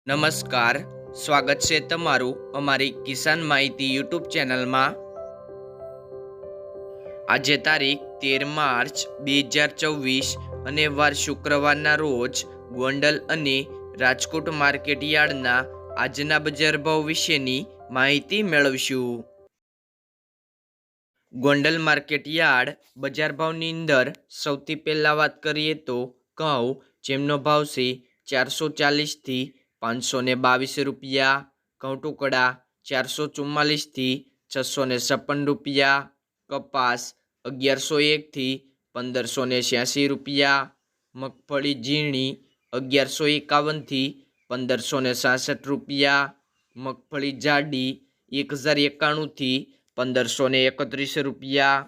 નમસ્કાર, સ્વાગત છે તમારું અમારી કિસાન માહિતી યુટ્યુબ ચેનલમાં। આજે તારીખ 13 માર્ચ 2024 અને વાર શુક્રવારના રોજ ગોંડલ અને રાજકોટ માર્કેટ યાર્ડના આજના બજાર ભાવ વિશેની માહિતી મેળવશું। ગોંડલ માર્કેટ યાર્ડ બજાર ભાવની અંદર સૌથી પહેલા વાત કરીએ તો ઘઉં, જેમનો ભાવ છે 440 થી 522 રૂપિયા, ઘઉં ટુકડા 444 થી 656 રૂપિયા, કપાસ 1101 થી 1586 રૂપિયા, મગફળી ઝીણી 1151 થી 1566 રૂપિયા, મગફળી જાડી 1091 થી 1531 રૂપિયા,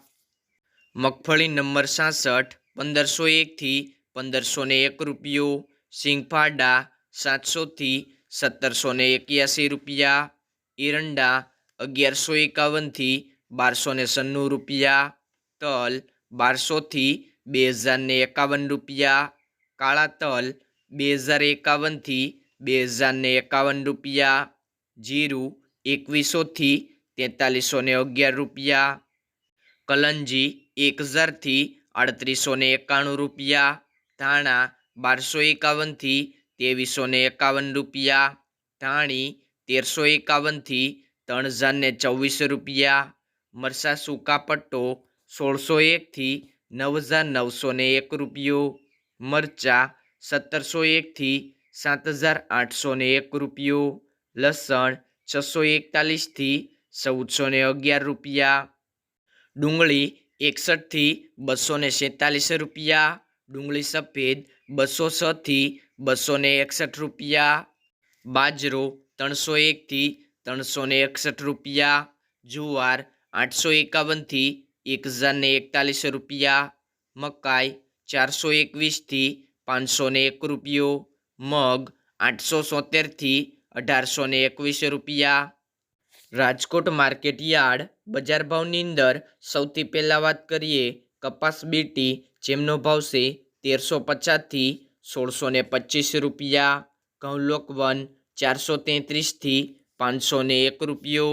મગફળી નંબર 66 1501 થી 1501 રૂપિયો, સિંગફાડા 700 થી 1781 રૂપિયા, એરંડા 1151 થી 1296 રૂપિયા, તલ 1200 થી 2051 રૂપિયા, કાળા તલ 2051 થી 2051 રૂપિયા, જીરું 2100 થી 4311 રૂપિયા, કલંજી 1000 થી 3891 રૂપિયા, ધાણા 1251 થી 2351 રૂપિયા, ધાણી 1351 થી 3024 રૂપિયા, મરસા સૂકા પટ્ટો 1601 થી 9901 રૂપિયો, મરચા 1701 થી 7801 રૂપિયો, લસણ 641 થી 1411 રૂપિયા, ડુંગળી 61 થી 247 રૂપિયા, ડુંગળી સફેદ 206 થી 261 રૂપિયા, બાજરો 301 થી 361 રૂપિયા, જુવાર 851 થી 1041 રૂપિયા, મકાઈ 421 થી 501 રૂપિયો, મગ 870 થી 1821 રૂપિયા। રાજકોટ માર્કેટ યાર્ડ બજાર ભાવની અંદર સૌથી પહેલાં વાત કરીએ કપાસ બીટી, જેમનો ભાવ છે 1350 થી 1625 રૂપિયા, ઘઉં લોકવન 433 થી 501 રૂપિયો,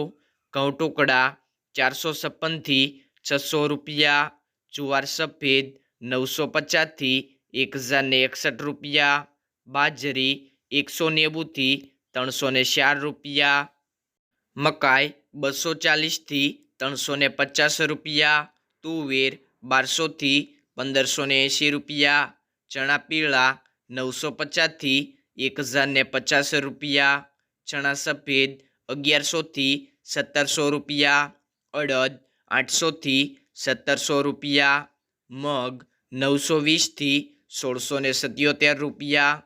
ઘઉં ટુકડા 456 થી 600 રૂપિયા, જુવાર સફેદ 950 થી 1061 રૂપિયા, બાજરી 190 થી 304 રૂપિયા, મકાઈ 240 થી 350 રૂપિયા, તુવેર 1200 થી 1580 રૂપિયા, ચણા પીળા 950 થી 1050 રૂપિયા, ચણા સફેદ 1100 થી 1700 રૂપિયા, અડદ 800 થી 1700 રૂપિયા, મગ 920 થી 1677 રૂપિયા,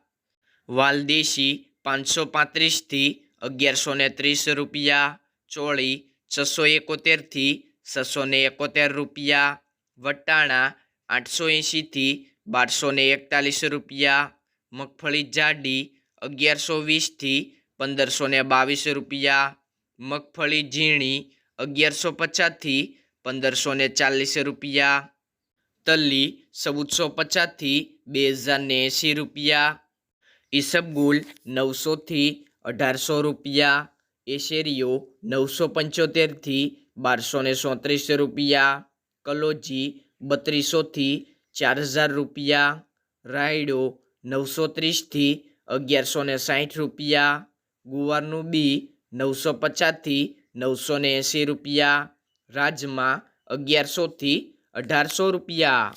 વાલદેશી 535 થી 1130 રૂપિયા, ચોળી 671 થી 671 રૂપિયા, વટાણા 880 થી 1241 રૂપિયા, મગફળી જાડી 1120 થી 1522 રૂપિયા, મગફળી ઝીણી 1150 થી 1540 રૂપિયા, તલી 1450 થી 2080 રૂપિયા, ઈસબગુલ 900 થી 1800 રૂપિયા, એશેરીઓ 975 થી 1234 રૂપિયા, કલોજી 3200 થી 4000 રૂપિયા, રાયડો 930 થી 1160 રૂપિયા, ગુવારનું બી 950 થી 980 રૂપિયા, રાજમા 1100 થી 1800 રૂપિયા।